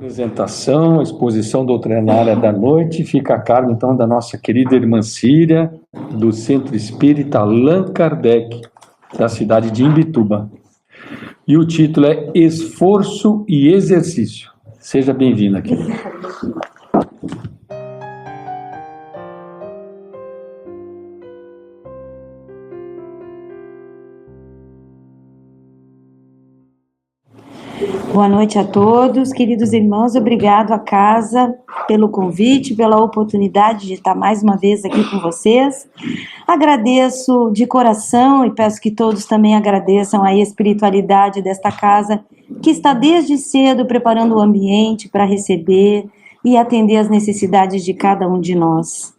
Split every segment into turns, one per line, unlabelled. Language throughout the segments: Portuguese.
Apresentação, exposição doutrinária da noite, fica a cargo então da nossa querida irmã Síria, do Centro Espírita Allan Kardec, da cidade de Imbituba. E o título é Esforço e Exercício. Seja bem-vinda, querida.
Boa noite a todos, queridos irmãos, obrigado à casa pelo convite, pela oportunidade de estar mais uma vez aqui com vocês. Agradeço de coração e peço que todos também agradeçam a espiritualidade desta casa, que está desde cedo preparando o ambiente para receber e atender às necessidades de cada um de nós.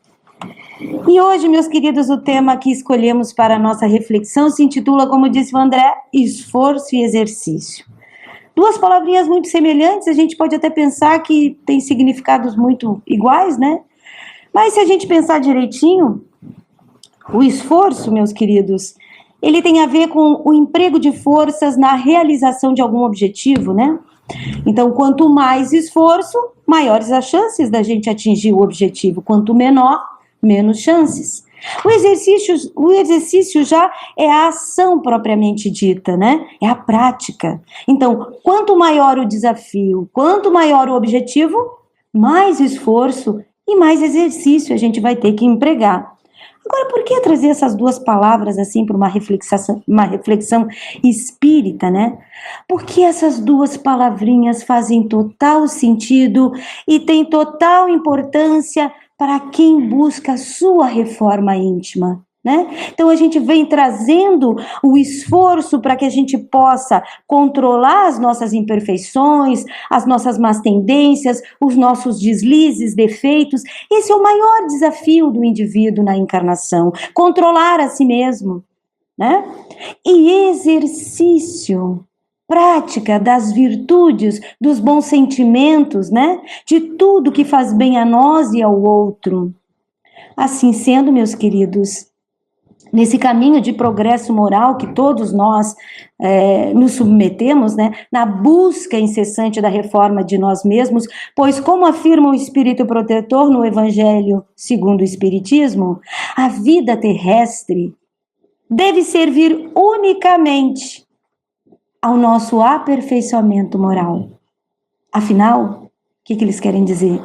E hoje, meus queridos, o tema que escolhemos para a nossa reflexão se intitula, como disse o André, Esforço e Exercício. Duas palavrinhas muito semelhantes, a gente pode até pensar que tem significados muito iguais, né? Mas se a gente pensar direitinho, o esforço, meus queridos, ele tem a ver com o emprego de forças na realização de algum objetivo, né? Então, quanto mais esforço, maiores as chances da gente atingir o objetivo. Quanto menor, menos chances. O exercício já é a ação propriamente dita, né? É a prática. Então, quanto maior o desafio, quanto maior o objetivo, mais esforço e mais exercício a gente vai ter que empregar. Agora, por que trazer essas duas palavras assim para uma reflexão espírita, né? Porque essas duas palavrinhas fazem total sentido e têm total importância para quem busca a sua reforma íntima, né? Então a gente vem trazendo o esforço para que a gente possa controlar as nossas imperfeições, as nossas más tendências, os nossos deslizes, defeitos. Esse é o maior desafio do indivíduo na encarnação, controlar a si mesmo, né? E exercício, prática das virtudes, dos bons sentimentos, né? De tudo que faz bem a nós e ao outro. Assim sendo, meus queridos, nesse caminho de progresso moral que todos nós nos submetemos, né? Na busca incessante da reforma de nós mesmos, pois como afirma o Espírito Protetor no Evangelho segundo o Espiritismo, a vida terrestre deve servir unicamente ao nosso aperfeiçoamento moral. Afinal, o que eles querem dizer?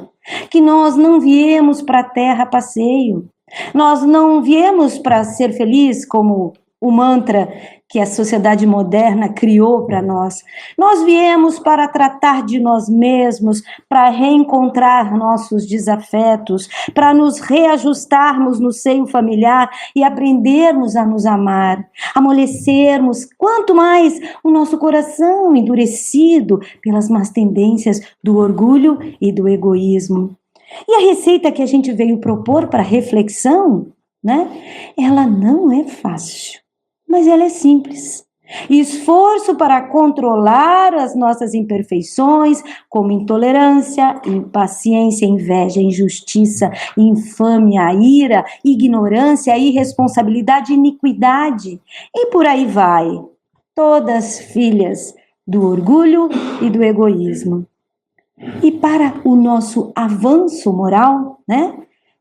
Que nós não viemos para a terra a passeio, nós não viemos para ser felizes, como o mantra que a sociedade moderna criou para nós. Nós viemos para tratar de nós mesmos, para reencontrar nossos desafetos, para nos reajustarmos no seio familiar e aprendermos a nos amar, amolecermos quanto mais o nosso coração endurecido pelas más tendências do orgulho e do egoísmo. E a receita que a gente veio propor para reflexão, né? Ela não é fácil, mas ela é simples. Esforço para controlar as nossas imperfeições, como intolerância, impaciência, inveja, injustiça, infâmia, ira, ignorância, irresponsabilidade, iniquidade. E por aí vai. Todas filhas do orgulho e do egoísmo. E para o nosso avanço moral, né?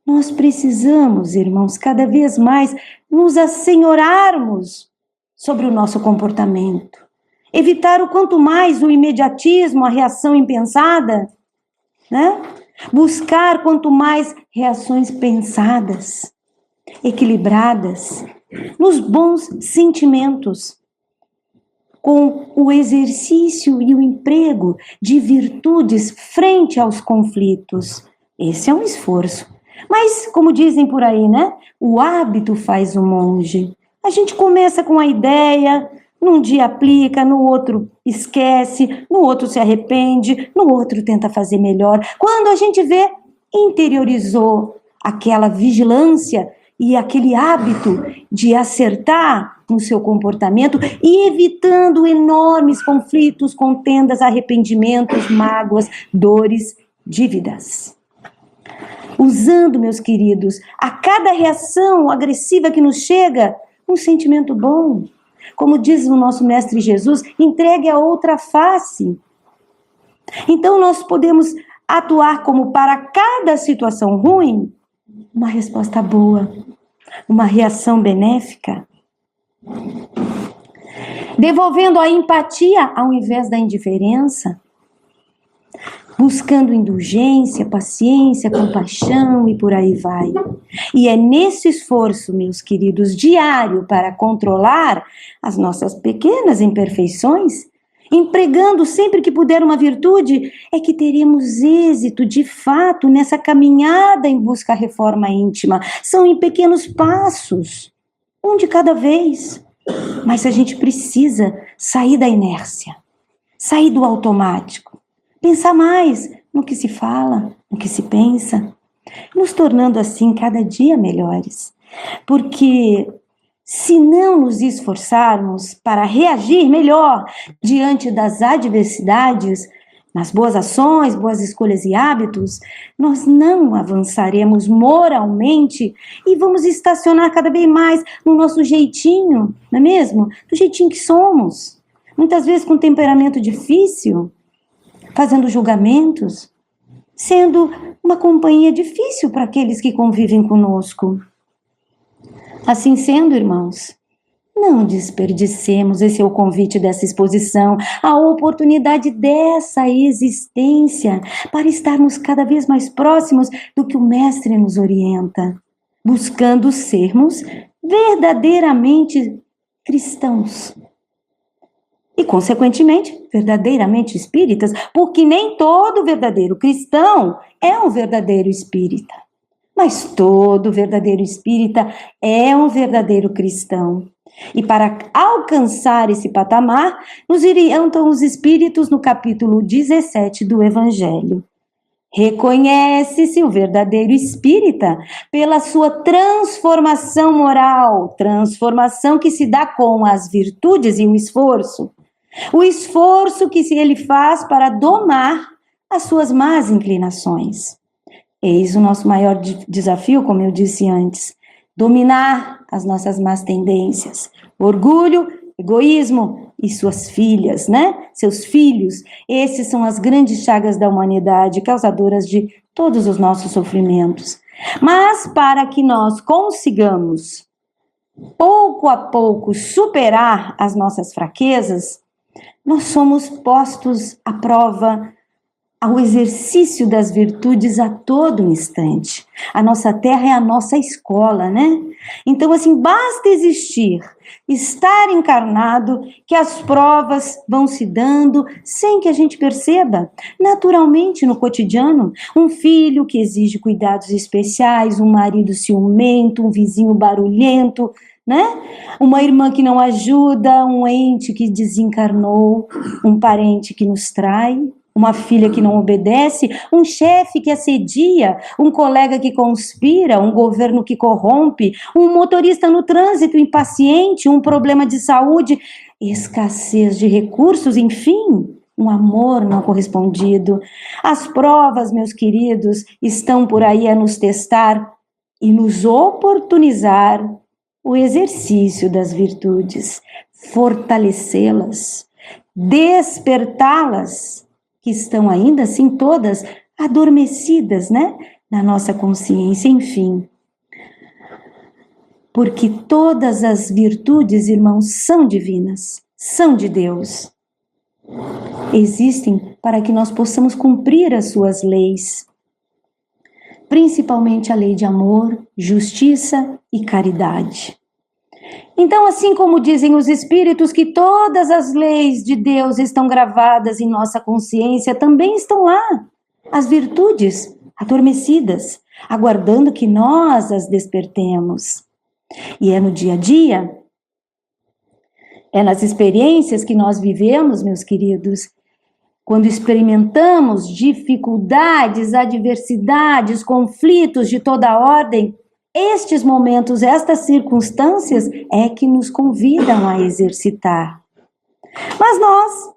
Nós precisamos, irmãos, cada vez mais nos assenhorarmos sobre o nosso comportamento. Evitar o quanto mais o imediatismo, a reação impensada, né? Buscar quanto mais reações pensadas, equilibradas, nos bons sentimentos, com o exercício e o emprego de virtudes frente aos conflitos. Esse é um esforço. Mas, como dizem por aí, né? O hábito faz o monge. A gente começa com a ideia, num dia aplica, no outro esquece, no outro se arrepende, no outro tenta fazer melhor. Quando a gente vê, interiorizou aquela vigilância e aquele hábito de acertar no seu comportamento e evitando enormes conflitos, contendas, arrependimentos, mágoas, dores, dívidas. Usando, meus queridos, a cada reação agressiva que nos chega, um sentimento bom. Como diz o nosso Mestre Jesus, entregue a outra face. Então nós podemos atuar como para cada situação ruim, uma resposta boa, uma reação benéfica, devolvendo a empatia ao invés da indiferença, buscando indulgência, paciência, compaixão e por aí vai. E é nesse esforço, meus queridos, diário para controlar as nossas pequenas imperfeições, empregando sempre que puder uma virtude, é que teremos êxito de fato nessa caminhada em busca da reforma íntima. São em pequenos passos, um de cada vez. Mas a gente precisa sair da inércia, sair do automático, pensar mais no que se fala, no que se pensa, nos tornando assim cada dia melhores. Porque se não nos esforçarmos para reagir melhor diante das adversidades, nas boas ações, boas escolhas e hábitos, nós não avançaremos moralmente e vamos estacionar cada vez mais no nosso jeitinho, não é mesmo? Do jeitinho que somos. Muitas vezes com temperamento difícil, fazendo julgamentos, sendo uma companhia difícil para aqueles que convivem conosco. Assim sendo, irmãos, não desperdicemos, esse é o convite dessa exposição, a oportunidade dessa existência para estarmos cada vez mais próximos do que o Mestre nos orienta, buscando sermos verdadeiramente cristãos. E, consequentemente, verdadeiramente espíritas, porque nem todo verdadeiro cristão é um verdadeiro espírita. Mas todo verdadeiro espírita é um verdadeiro cristão. E para alcançar esse patamar, nos orientam os espíritos no capítulo 17 do Evangelho. Reconhece-se o verdadeiro espírita pela sua transformação moral, transformação que se dá com as virtudes e o esforço. O esforço que ele faz para domar as suas más inclinações. Eis o nosso maior desafio, como eu disse antes, dominar as nossas más tendências, orgulho, egoísmo e suas filhas, né? Seus filhos, esses são as grandes chagas da humanidade, causadoras de todos os nossos sofrimentos. Mas para que nós consigamos, pouco a pouco, superar as nossas fraquezas, nós somos postos à prova ao exercício das virtudes a todo instante. A nossa terra é a nossa escola, né? Então, assim, basta existir, estar encarnado, que as provas vão se dando sem que a gente perceba, naturalmente no cotidiano. Um filho que exige cuidados especiais, um marido ciumento, um vizinho barulhento, né? Uma irmã que não ajuda, um ente que desencarnou, um parente que nos trai, uma filha que não obedece, um chefe que assedia, um colega que conspira, um governo que corrompe, um motorista no trânsito impaciente, um problema de saúde, escassez de recursos, enfim, um amor não correspondido. As provas, meus queridos, estão por aí a nos testar e nos oportunizar o exercício das virtudes, fortalecê-las, despertá-las, que estão ainda assim todas adormecidas, né, na nossa consciência, enfim. Porque todas as virtudes, irmãos, são divinas, são de Deus. Existem para que nós possamos cumprir as suas leis, principalmente a lei de amor, justiça e caridade. Então, assim como dizem os espíritos que todas as leis de Deus estão gravadas em nossa consciência, também estão lá as virtudes adormecidas, aguardando que nós as despertemos. E é no dia a dia, é nas experiências que nós vivemos, meus queridos, quando experimentamos dificuldades, adversidades, conflitos de toda ordem, estes momentos, estas circunstâncias é que nos convidam a exercitar. Mas nós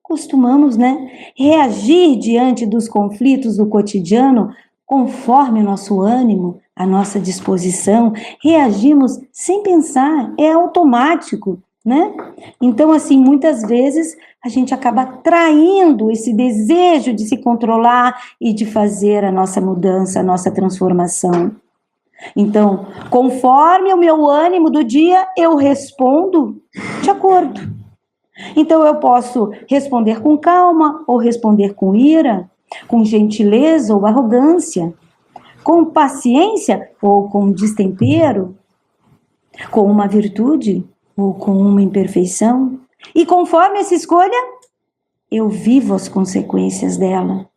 costumamos, né, reagir diante dos conflitos do cotidiano conforme o nosso ânimo, a nossa disposição. Reagimos sem pensar, é automático. né? Então, assim, muitas vezes a gente acaba traindo esse desejo de se controlar e de fazer a nossa mudança, a nossa transformação. Então, conforme o meu ânimo do dia, eu respondo de acordo. Então, eu posso responder com calma ou responder com ira, com gentileza ou arrogância, com paciência ou com destempero, com uma virtude ou com uma imperfeição. E conforme essa escolha, eu vivo as consequências dela.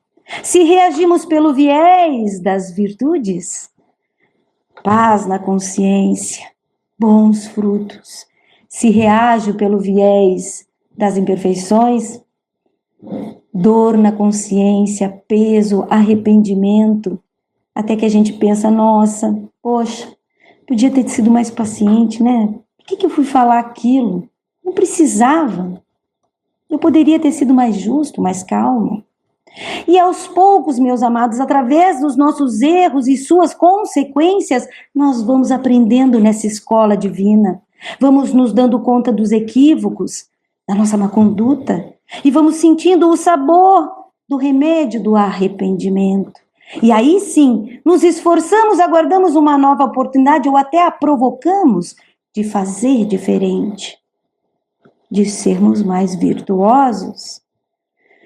Se reagimos pelo viés das virtudes, paz na consciência, bons frutos. Se reajo pelo viés das imperfeições, dor na consciência, peso, arrependimento, até que a gente pensa, nossa, poxa, podia ter sido mais paciente, né? Por que eu fui falar aquilo? Não precisava. Eu poderia ter sido mais justo, mais calmo. E aos poucos, meus amados, através dos nossos erros e suas consequências, nós vamos aprendendo nessa escola divina. Vamos nos dando conta dos equívocos, da nossa má conduta, e vamos sentindo o sabor do remédio do arrependimento. E aí sim, nos esforçamos, aguardamos uma nova oportunidade ou até a provocamos de fazer diferente, de sermos mais virtuosos.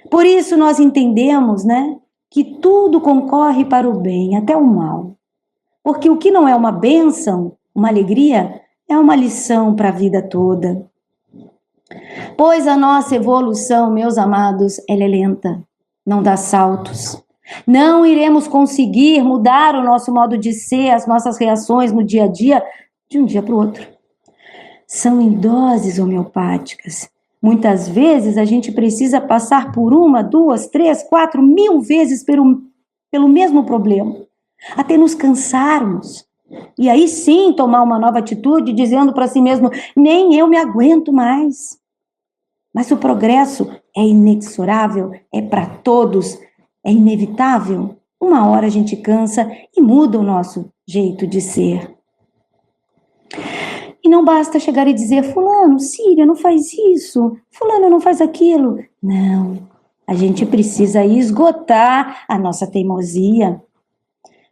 Por isso nós entendemos, né, que tudo concorre para o bem, até o mal. Porque o que não é uma bênção, uma alegria, é uma lição para a vida toda. Pois a nossa evolução, meus amados, ela é lenta, não dá saltos. Não iremos conseguir mudar o nosso modo de ser, as nossas reações no dia a dia, de um dia para o outro. São em doses homeopáticas. Muitas vezes a gente precisa passar por 1, 2, 3, 4 mil vezes pelo mesmo problema, até nos cansarmos. E aí sim tomar uma nova atitude, dizendo para si mesmo, nem eu me aguento mais. Mas o progresso é inexorável, é para todos, é inevitável. Uma hora a gente cansa e muda o nosso jeito de ser. E não basta chegar e dizer, fulano, Síria, não faz isso, fulano não faz aquilo. Não, a gente precisa esgotar a nossa teimosia.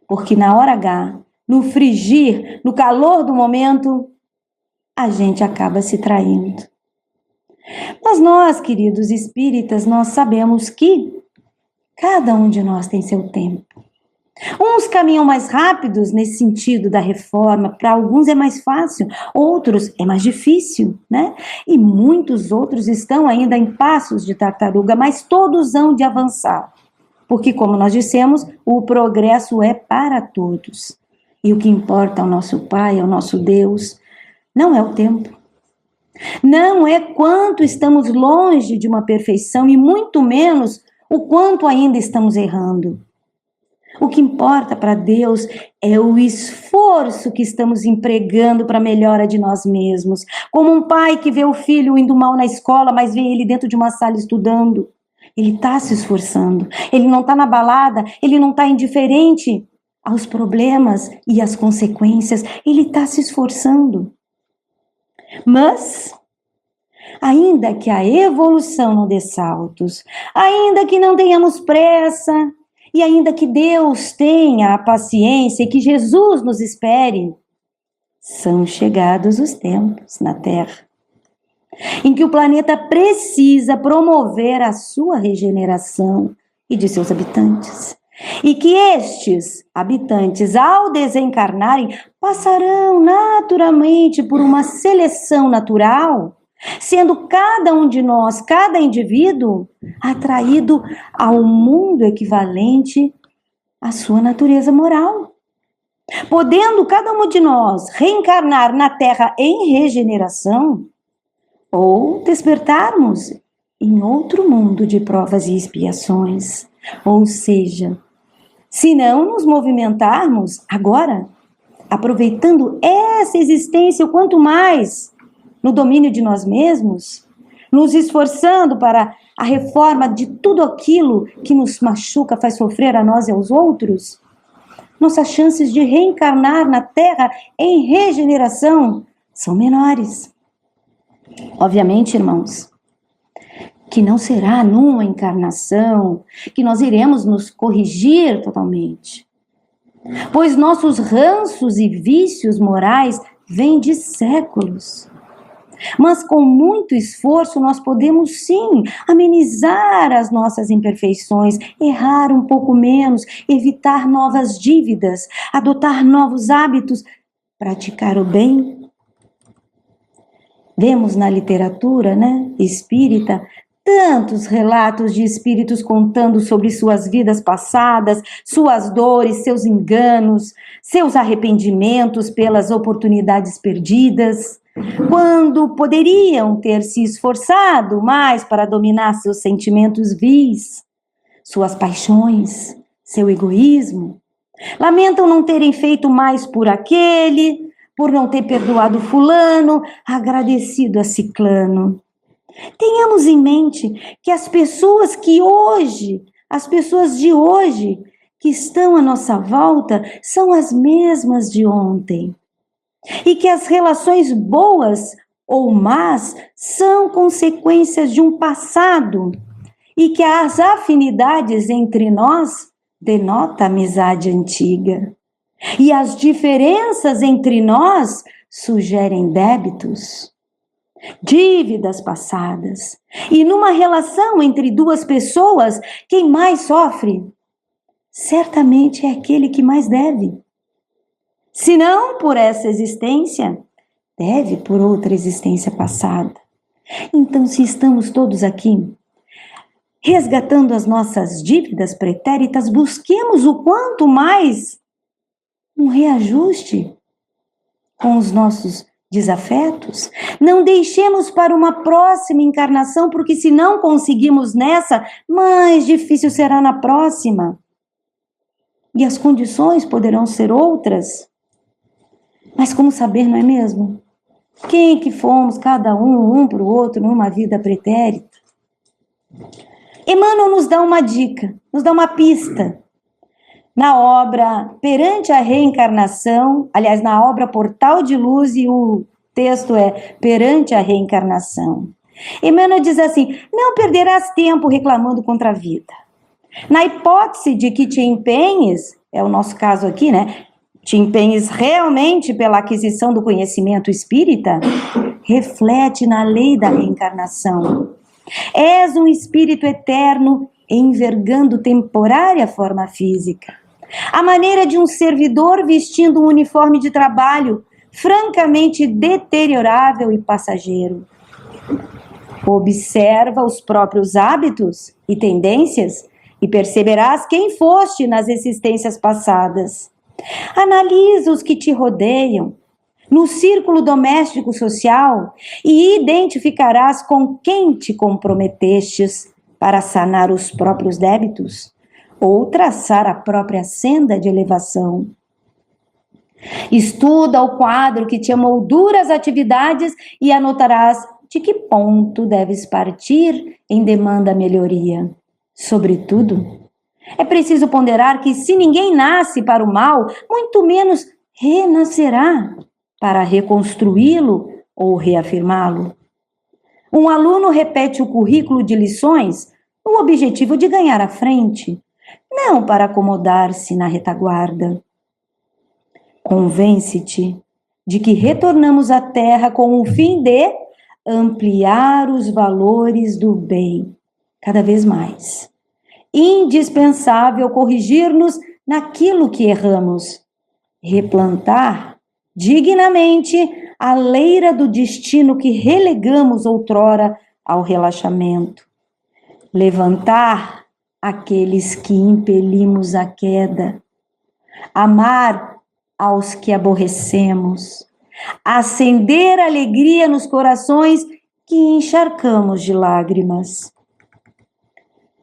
Porque na hora H, no frigir, no calor do momento, a gente acaba se traindo. Mas nós, queridos espíritas, nós sabemos que cada um de nós tem seu tempo. Uns caminham mais rápidos nesse sentido da reforma, para alguns é mais fácil, outros é mais difícil, né? E muitos outros estão ainda em passos de tartaruga, mas todos hão de avançar. Porque, como nós dissemos, o progresso é para todos. E o que importa ao nosso Pai, ao nosso Deus, não é o tempo. Não é quanto estamos longe de uma perfeição e muito menos o quanto ainda estamos errando. O que importa para Deus é o esforço que estamos empregando para a melhora de nós mesmos. Como um pai que vê o filho indo mal na escola, mas vê ele dentro de uma sala estudando. Ele está se esforçando. Ele não está na balada, ele não está indiferente aos problemas e às consequências. Ele está se esforçando. Mas, ainda que a evolução não dê saltos, ainda que não tenhamos pressa, e ainda que Deus tenha a paciência e que Jesus nos espere, são chegados os tempos na Terra em que o planeta precisa promover a sua regeneração e de seus habitantes. E que estes habitantes, ao desencarnarem, passarão naturalmente por uma seleção natural, sendo cada um de nós, cada indivíduo, atraído ao mundo equivalente à sua natureza moral. Podendo cada um de nós reencarnar na Terra em regeneração, ou despertarmos em outro mundo de provas e expiações. Ou seja, se não nos movimentarmos agora, aproveitando essa existência o quanto mais no domínio de nós mesmos, nos esforçando para a reforma de tudo aquilo que nos machuca, faz sofrer a nós e aos outros, nossas chances de reencarnar na Terra em regeneração são menores. Obviamente, irmãos, que não será numa encarnação que nós iremos nos corrigir totalmente, pois nossos ranços e vícios morais vêm de séculos. Mas com muito esforço nós podemos sim amenizar as nossas imperfeições, errar um pouco menos, evitar novas dívidas, adotar novos hábitos, praticar o bem. Vemos na literatura, espírita, tantos relatos de espíritos contando sobre suas vidas passadas, suas dores, seus enganos, seus arrependimentos pelas oportunidades perdidas, quando poderiam ter se esforçado mais para dominar seus sentimentos vis, suas paixões, seu egoísmo. Lamentam não terem feito mais por aquele, por não ter perdoado fulano, agradecido a ciclano. Tenhamos em mente que as pessoas de hoje, que estão à nossa volta, são as mesmas de ontem. E que as relações boas ou más são consequências de um passado. E que as afinidades entre nós denotam amizade antiga. E as diferenças entre nós sugerem débitos, dívidas passadas. E numa relação entre duas pessoas, quem mais sofre? Certamente é aquele que mais deve. Se não por essa existência, deve por outra existência passada. Então, se estamos todos aqui resgatando as nossas dívidas pretéritas, busquemos o quanto mais um reajuste com os nossos desafetos. Não deixemos para uma próxima encarnação, porque se não conseguimos nessa, mais difícil será na próxima. E as condições poderão ser outras. Mas como saber, não é mesmo? Quem que fomos, cada um para o outro, numa vida pretérita? Emmanuel nos dá uma dica, nos dá uma pista. Na obra Perante a Reencarnação, aliás, na obra Portal de Luz, e o texto é Perante a Reencarnação. Emmanuel diz assim: não perderás tempo reclamando contra a vida. Na hipótese de que te empenhes, é o nosso caso aqui, te empenhes realmente pela aquisição do conhecimento espírita, reflete na lei da reencarnação. És um espírito eterno envergando temporária forma física. A maneira de um servidor vestindo um uniforme de trabalho francamente deteriorável e passageiro. Observa os próprios hábitos e tendências e perceberás quem foste nas existências passadas. Analisa os que te rodeiam, no círculo doméstico social, e identificarás com quem te comprometestes para sanar os próprios débitos ou traçar a própria senda de elevação. Estuda o quadro que te amoldura as atividades e anotarás de que ponto deves partir em demanda melhoria. Sobretudo, é preciso ponderar que se ninguém nasce para o mal, muito menos renascerá para reconstruí-lo ou reafirmá-lo. Um aluno repete o currículo de lições no objetivo de ganhar à frente, não para acomodar-se na retaguarda. Convence-te de que retornamos à Terra com o fim de ampliar os valores do bem cada vez mais. Indispensável corrigir-nos naquilo que erramos, replantar dignamente a leira do destino que relegamos outrora ao relaxamento, levantar aqueles que impelimos à queda, amar aos que aborrecemos, acender alegria nos corações que encharcamos de lágrimas.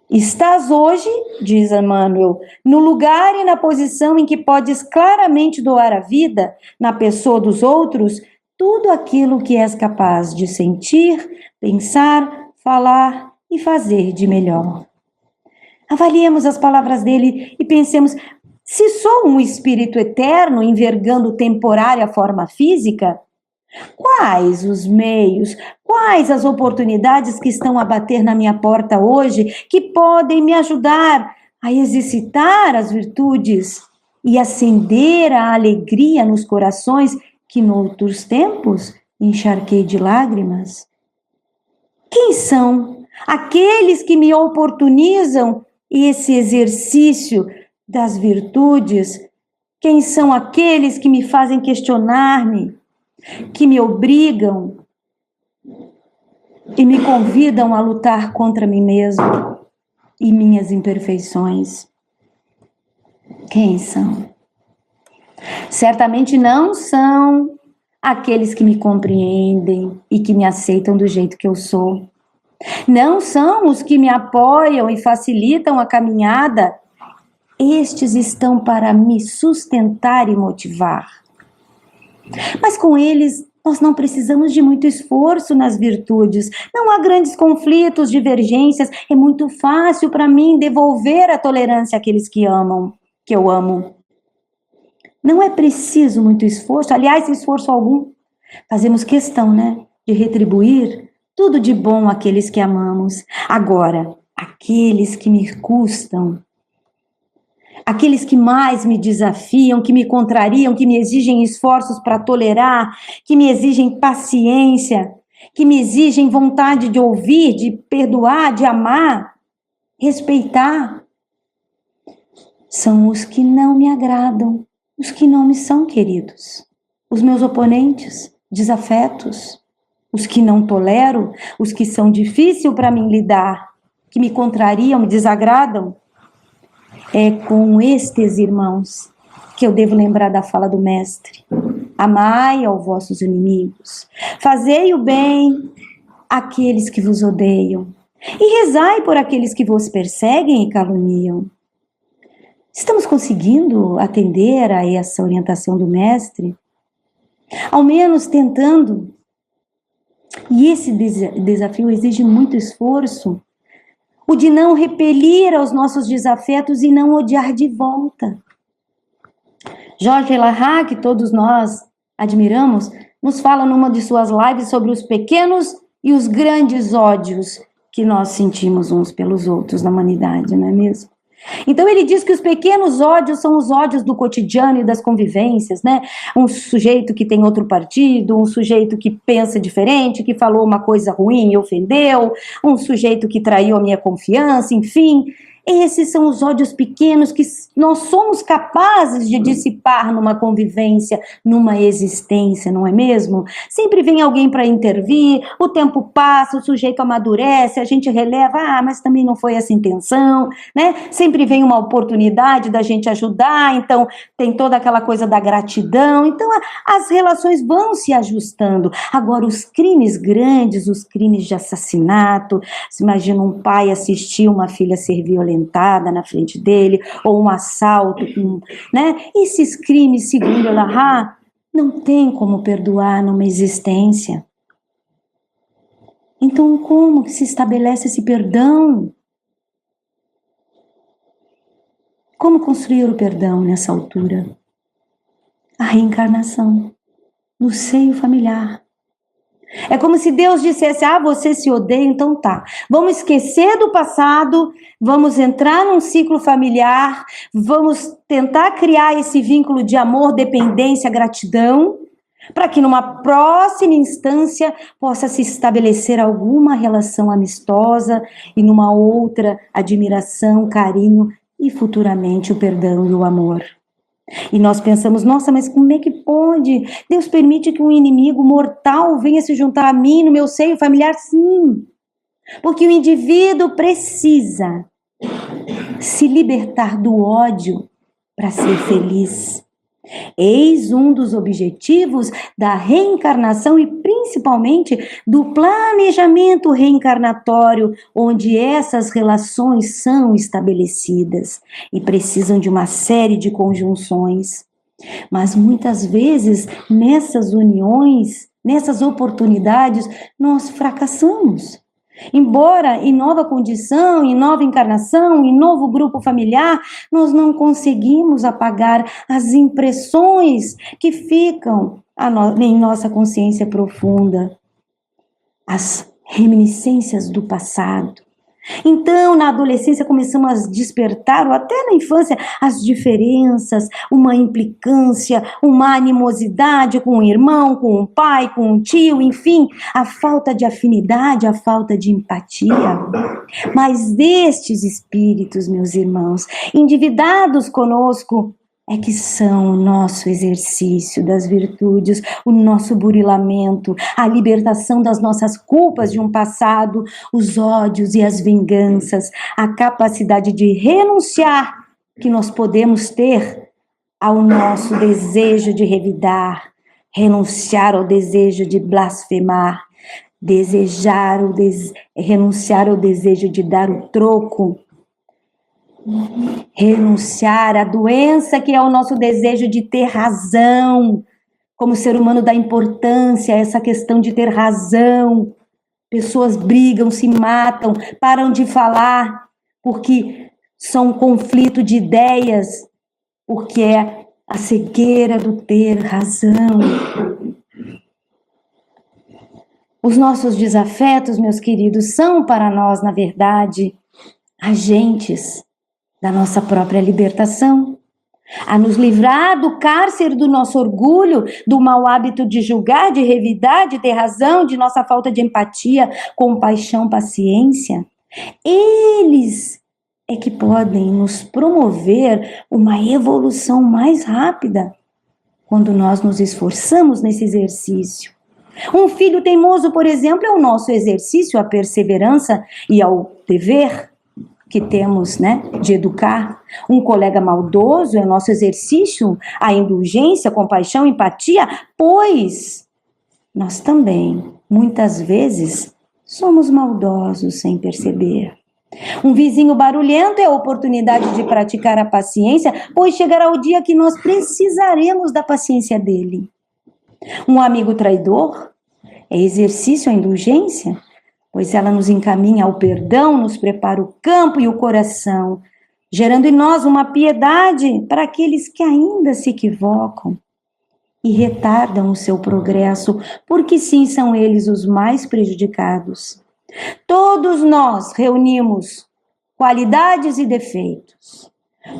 Estás hoje, diz Emmanuel, no lugar e na posição em que podes claramente doar a vida, na pessoa dos outros, tudo aquilo que és capaz de sentir, pensar, falar e fazer de melhor. Avaliemos as palavras dele e pensemos: se sou um espírito eterno envergando temporária forma física, Quais os meios, quais as oportunidades que estão a bater na minha porta hoje que podem me ajudar a exercitar as virtudes e acender a alegria nos corações que noutros tempos encharquei de lágrimas? Quem são aqueles que me oportunizam esse exercício das virtudes? Quem são aqueles que me fazem questionar-me, que me obrigam e me convidam a lutar contra mim mesmo e minhas imperfeições? Quem são? Certamente não são aqueles que me compreendem e que me aceitam do jeito que eu sou. Não são os que me apoiam e facilitam a caminhada. Estes estão para me sustentar e motivar. Mas com eles, nós não precisamos de muito esforço nas virtudes. Não há grandes conflitos, divergências. É muito fácil para mim devolver a tolerância àqueles que amam, que eu amo. Não é preciso muito esforço, aliás, esforço algum. Fazemos questão, de retribuir tudo de bom àqueles que amamos. Agora, aqueles que me custam, aqueles que mais me desafiam, que me contrariam, que me exigem esforços para tolerar, que me exigem paciência, que me exigem vontade de ouvir, de perdoar, de amar, respeitar, são os que não me agradam, os que não me são queridos, os meus oponentes, desafetos, os que não tolero, os que são difíceis para mim lidar, que me contrariam, me desagradam. É com estes irmãos que eu devo lembrar da fala do Mestre: amai aos vossos inimigos, fazei o bem àqueles que vos odeiam, e rezai por aqueles que vos perseguem e caluniam. Estamos conseguindo atender a essa orientação do Mestre? Ao menos tentando. E esse desafio exige muito esforço. O de não repelir aos nossos desafetos e não odiar de volta. Jorge Larra, que todos nós admiramos, nos fala numa de suas lives sobre os pequenos e os grandes ódios que nós sentimos uns pelos outros na humanidade, não é mesmo? Então ele diz que os pequenos ódios são os ódios do cotidiano e das convivências, Um sujeito que tem outro partido, um sujeito que pensa diferente, que falou uma coisa ruim e ofendeu, um sujeito que traiu a minha confiança, enfim. Esses são os ódios pequenos que nós somos capazes de dissipar numa convivência, numa existência, não é mesmo? Sempre vem alguém para intervir, o tempo passa, o sujeito amadurece, a gente releva, mas também não foi essa a intenção, Sempre vem uma oportunidade da gente ajudar, então tem toda aquela coisa da gratidão, então as relações vão se ajustando. Agora, os crimes grandes, os crimes de assassinato, você imagina um pai assistir uma filha ser violentada na frente dele, ou um assalto, Esses crimes, segundo Larra, não tem como perdoar numa existência. Então, como que se estabelece esse perdão? Como construir o perdão nessa altura? A reencarnação, no seio familiar. É como se Deus dissesse: você se odeia, então tá. Vamos esquecer do passado, vamos entrar num ciclo familiar, vamos tentar criar esse vínculo de amor, dependência, gratidão, para que numa próxima instância possa se estabelecer alguma relação amistosa e numa outra admiração, carinho e futuramente o perdão e o amor. E nós pensamos: nossa, mas como é que pode? Deus permite que um inimigo mortal venha se juntar a mim no meu seio familiar? Sim, porque o indivíduo precisa se libertar do ódio para ser feliz. Eis um dos objetivos da reencarnação e principalmente do planejamento reencarnatório, onde essas relações são estabelecidas e precisam de uma série de conjunções. Mas muitas vezes nessas uniões, nessas oportunidades, nós fracassamos. Embora em nova condição, em nova encarnação, em novo grupo familiar, nós não conseguimos apagar as impressões que ficam em nossa consciência profunda as reminiscências do passado. Então, na adolescência, começamos a despertar, ou até na infância, as diferenças, uma implicância, uma animosidade com um irmão, com um pai, com um tio, enfim, a falta de afinidade, a falta de empatia. Mas destes espíritos, meus irmãos, endividados conosco, é que são o nosso exercício das virtudes, o nosso burilamento, a libertação das nossas culpas de um passado, os ódios e as vinganças, a capacidade de renunciar que nós podemos ter ao nosso desejo de revidar, renunciar ao desejo de blasfemar, renunciar ao desejo de dar o troco, renunciar à doença que é o nosso desejo de ter razão, como ser humano dá importância a essa questão de ter razão. Pessoas brigam, se matam, param de falar, porque são um conflito de ideias, porque é a cegueira do ter razão. Os nossos desafetos, meus queridos, são para nós, na verdade, agentes da nossa própria libertação, a nos livrar do cárcere do nosso orgulho, do mau hábito de julgar, de revidar, de ter razão, de nossa falta de empatia, compaixão, paciência. Eles é que podem nos promover uma evolução mais rápida quando nós nos esforçamos nesse exercício. Um filho teimoso, por exemplo, é o nosso exercício à perseverança e ao dever que temos, de educar. Um colega maldoso é o nosso exercício à indulgência, compaixão, empatia, pois nós também, muitas vezes, somos maldosos sem perceber. Um vizinho barulhento é a oportunidade de praticar a paciência, pois chegará o dia que nós precisaremos da paciência dele. Um amigo traidor é exercício à indulgência, pois ela nos encaminha ao perdão, nos prepara o campo e o coração, gerando em nós uma piedade para aqueles que ainda se equivocam e retardam o seu progresso, porque sim, são eles os mais prejudicados. Todos nós reunimos qualidades e defeitos.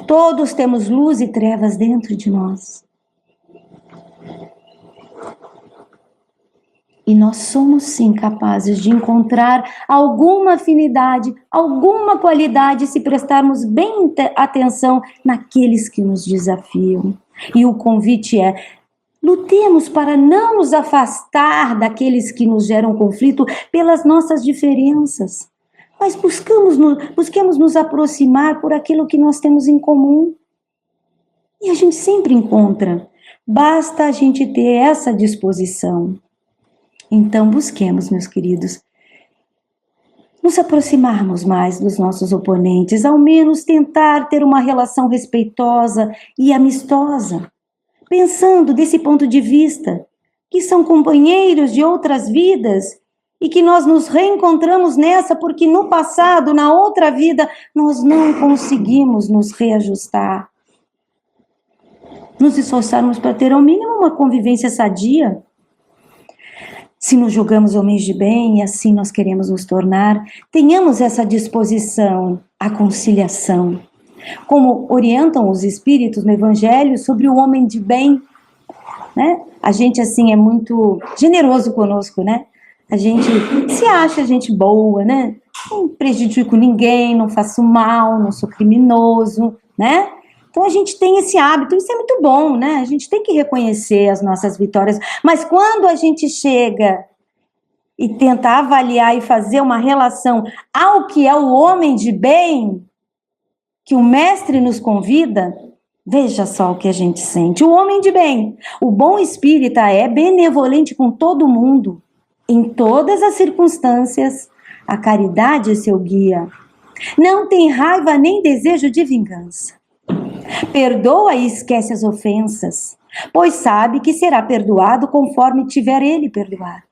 Todos temos luz e trevas dentro de nós. E nós somos sim capazes de encontrar alguma afinidade, alguma qualidade, se prestarmos bem atenção naqueles que nos desafiam. E o convite é: lutemos para não nos afastar daqueles que nos geram conflito pelas nossas diferenças, mas busquemos nos aproximar por aquilo que nós temos em comum. E a gente sempre encontra, basta a gente ter essa disposição. Então busquemos, meus queridos, nos aproximarmos mais dos nossos oponentes, ao menos tentar ter uma relação respeitosa e amistosa, pensando desse ponto de vista, que são companheiros de outras vidas e que nós nos reencontramos nessa porque no passado, na outra vida, nós não conseguimos nos reajustar. Nos esforçarmos para ter ao mínimo uma convivência sadia. Se nos julgamos homens de bem e assim nós queremos nos tornar, tenhamos essa disposição à conciliação. Como orientam os espíritos no Evangelho sobre o homem de bem, A gente, assim, é muito generoso conosco, A gente se acha gente boa, Não prejudico ninguém, não faço mal, não sou criminoso, Então a gente tem esse hábito, isso é muito bom, A gente tem que reconhecer as nossas vitórias, mas quando a gente chega e tenta avaliar e fazer uma relação ao que é o homem de bem, que o mestre nos convida, veja só o que a gente sente. O homem de bem, o bom espírita é benevolente com todo mundo, em todas as circunstâncias, a caridade é seu guia. Não tem raiva nem desejo de vingança. Perdoa e esquece as ofensas, pois sabe que será perdoado conforme tiver ele perdoado.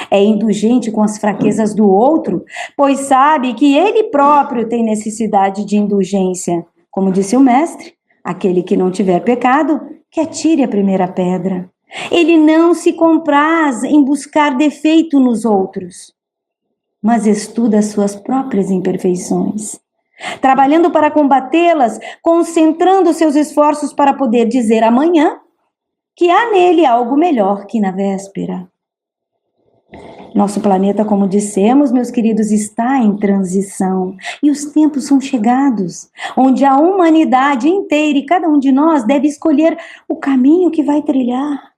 É indulgente com as fraquezas do outro, pois sabe que ele próprio tem necessidade de indulgência. Como disse o mestre, aquele que não tiver pecado, que atire a primeira pedra. Ele não se compraz em buscar defeito nos outros, mas estuda as suas próprias imperfeições, trabalhando para combatê-las, concentrando seus esforços para poder dizer amanhã que há nele algo melhor que na véspera. Nosso planeta, como dissemos, meus queridos, está em transição e os tempos são chegados, onde a humanidade inteira e cada um de nós deve escolher o caminho que vai trilhar.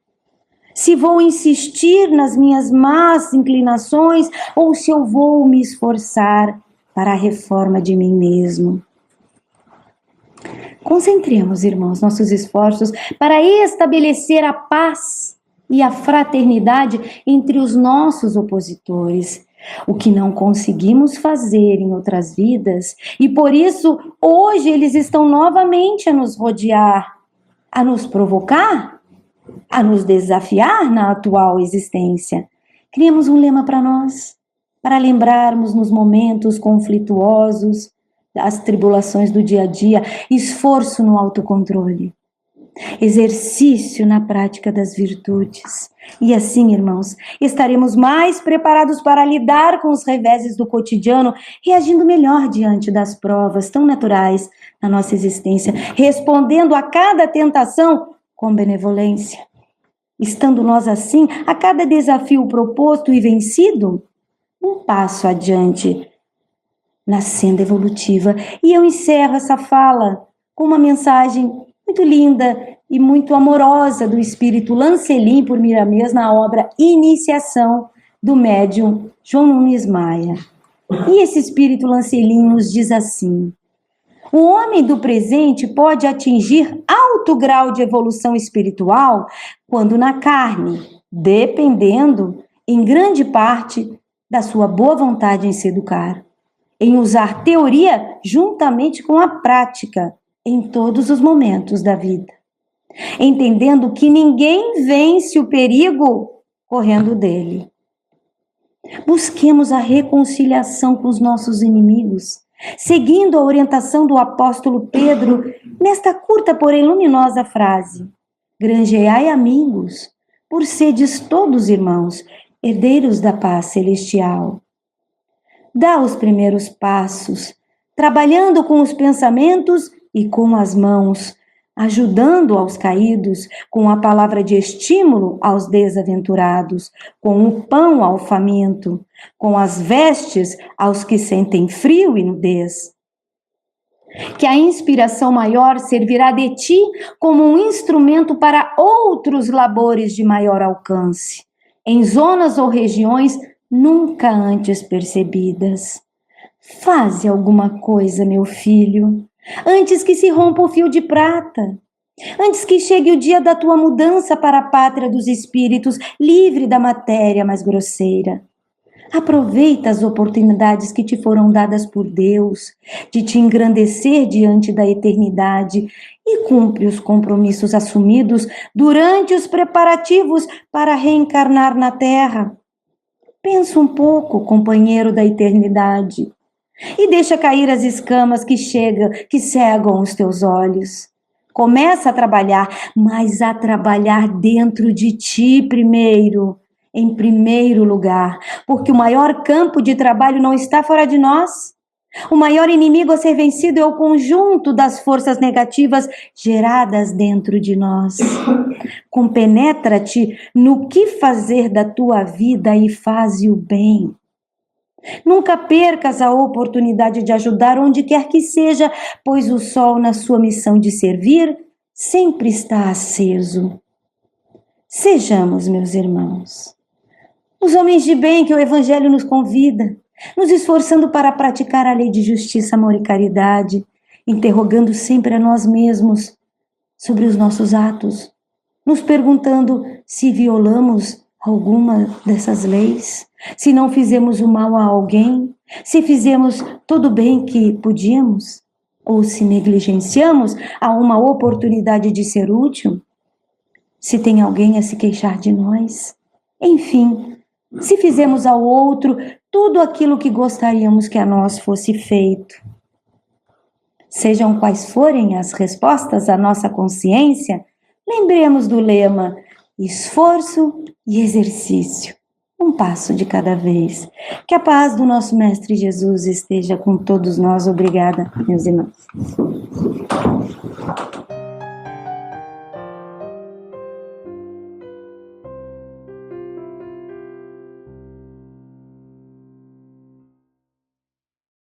Se vou insistir nas minhas más inclinações ou se eu vou me esforçar para a reforma de mim mesmo. Concentremos, irmãos, nossos esforços para estabelecer a paz e a fraternidade entre os nossos opositores, o que não conseguimos fazer em outras vidas, e por isso hoje eles estão novamente a nos rodear, a nos provocar, a nos desafiar na atual existência. Criamos um lema para nós, para lembrarmos nos momentos conflituosos, das tribulações do dia a dia, esforço no autocontrole, exercício na prática das virtudes. E assim, irmãos, estaremos mais preparados para lidar com os reveses do cotidiano, reagindo melhor diante das provas tão naturais na nossa existência, respondendo a cada tentação com benevolência. Estando nós assim, a cada desafio proposto e vencido, um passo adiante na senda evolutiva. E eu encerro essa fala com uma mensagem muito linda e muito amorosa do espírito Lancelin por Miramês na obra Iniciação do médium João Nunes Maia. E esse espírito Lancelin nos diz assim: o homem do presente pode atingir alto grau de evolução espiritual quando na carne, dependendo em grande parte da sua boa vontade em se educar, em usar teoria juntamente com a prática em todos os momentos da vida, entendendo que ninguém vence o perigo correndo dele. Busquemos a reconciliação com os nossos inimigos, seguindo a orientação do apóstolo Pedro nesta curta, porém luminosa frase: granjeai amigos, por sedes todos irmãos, herdeiros da paz celestial. Dá os primeiros passos, trabalhando com os pensamentos e com as mãos, ajudando aos caídos, com a palavra de estímulo aos desaventurados, com o pão ao faminto, com as vestes aos que sentem frio e nudez. Que a inspiração maior servirá de ti como um instrumento para outros labores de maior alcance, em zonas ou regiões nunca antes percebidas. Faze alguma coisa, meu filho, antes que se rompa o fio de prata, antes que chegue o dia da tua mudança para a pátria dos espíritos, livre da matéria mais grosseira. Aproveita as oportunidades que te foram dadas por Deus, de te engrandecer diante da eternidade, e cumpre os compromissos assumidos durante os preparativos para reencarnar na Terra. Pensa um pouco, companheiro da eternidade, e deixa cair as escamas que cegam os teus olhos. Começa a trabalhar, mas a trabalhar dentro de ti primeiro, em primeiro lugar, porque o maior campo de trabalho não está fora de nós. O maior inimigo a ser vencido é o conjunto das forças negativas geradas dentro de nós. Compenetra-te no que fazer da tua vida e faze o bem. Nunca percas a oportunidade de ajudar onde quer que seja, pois o sol, na sua missão de servir, sempre está aceso. Sejamos, meus irmãos, os homens de bem que o Evangelho nos convida, nos esforçando para praticar a lei de justiça, amor e caridade, interrogando sempre a nós mesmos sobre os nossos atos, nos perguntando se violamos alguma dessas leis, se não fizemos o mal a alguém, se fizemos todo o bem que podíamos, ou se negligenciamos a uma oportunidade de ser útil, se tem alguém a se queixar de nós, enfim, se fizemos ao outro tudo aquilo que gostaríamos que a nós fosse feito. Sejam quais forem as respostas à nossa consciência, lembremos do lema: esforço e exercício. Um passo de cada vez. Que a paz do nosso Mestre Jesus esteja com todos nós. Obrigada, meus irmãos.